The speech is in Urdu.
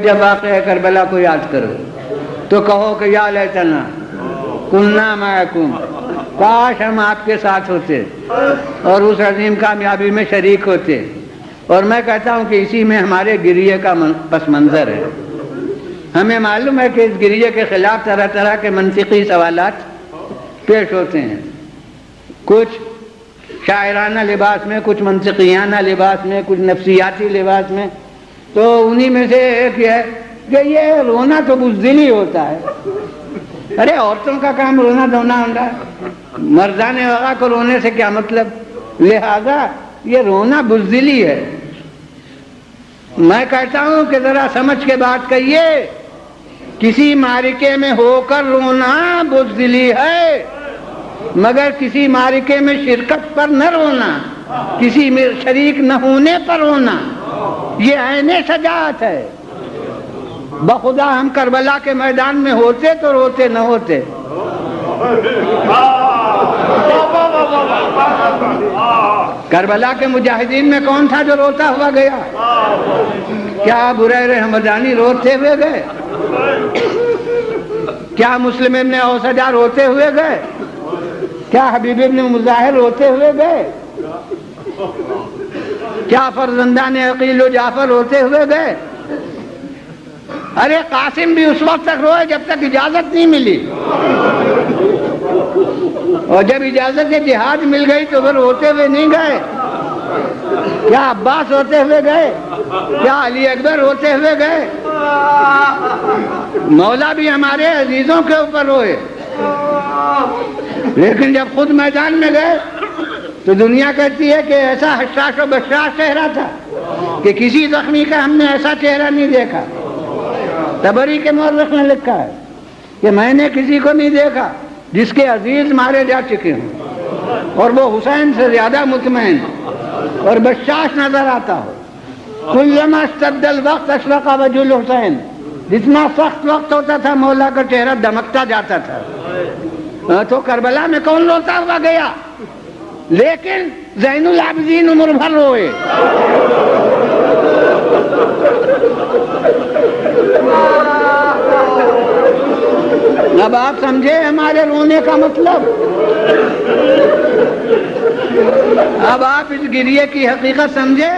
جب واقعہ کربلا کو یاد کرو تو کہو کہ یا لیتنا کنا معکم، کاش ہم آپ کے ساتھ ہوتے اور اس عظیم کامیابی میں شریک ہوتے۔ اور میں کہتا ہوں کہ اسی میں ہمارے گریے کا پس منظر ہے۔ ہمیں معلوم ہے کہ اس گریے کے خلاف طرح طرح کے منطقی سوالات پیش ہوتے ہیں، کچھ شاعرانہ لباس میں، کچھ منطقیانہ لباس میں، کچھ نفسیاتی لباس میں۔ تو انہی میں سے ایک یہ ہے کہ یہ رونا تو بزدلی ہوتا ہے۔ ارے عورتوں کا کام رونا دھونا ہوتا ہے، مردان وغیرہ کو رونے سے کیا مطلب؟ لہذا یہ رونا بزدلی ہے۔ میں کہتا ہوں کہ ذرا سمجھ کے بات کہیے، کسی معرکے میں ہو کر رونا بزدلی ہے، مگر کسی معرکے میں شرکت پر نہ رونا، کسی میں شریک نہ ہونے پر رونا، یہ عین شجاعت ہے۔ بخدا ہم کربلا کے میدان میں ہوتے تو روتے نہ ہوتے۔ کربلا کے مجاہدین میں کون تھا جو روتا ہوا گیا؟ کیا ابو ہریرہ ہمدانی روتے ہوئے گئے؟ کیا مسلم ابن اوسجہ روتے ہوئے گئے؟ کیا حبیب ابن مظاہر روتے ہوئے گئے؟ کیا فرزندان عقیل و جعفر روتے ہوئے گئے؟ ارے قاسم بھی اس وقت تک روئے جب تک اجازت نہیں ملی، اور جب اجازت جہاد مل گئی تو پھر روتے ہوئے نہیں گئے۔ کیا عباس روتے ہوئے گئے؟ کیا علی اکبر روتے ہوئے گئے؟ مولا بھی ہمارے عزیزوں کے اوپر روئے، لیکن جب خود میدان میں گئے تو دنیا کہتی ہے کہ ایسا حشاش و بشاش چہرہ تھا کہ کسی زخمی کا ہم نے ایسا چہرہ نہیں دیکھا۔ تبری کے مورخ نے لکھا ہے کہ میں نے کسی کو نہیں دیکھا جس کے عزیز مارے جا چکے ہوں اور وہ حسین سے زیادہ مطمئن اور بشاش نظر آتا ہو۔ کلما اشتد الوقت اشرق وجه الحسین، جتنا سخت وقت ہوتا تھا مولا کا چہرہ دمکتا جاتا تھا۔ تو کربلا میں کون روتا ہوا گیا؟ لیکن زین العابدین عمر بھر روئے۔ اب آپ سمجھے ہمارے رونے کا مطلب؟ اب آپ اس گریے کی حقیقت سمجھے؟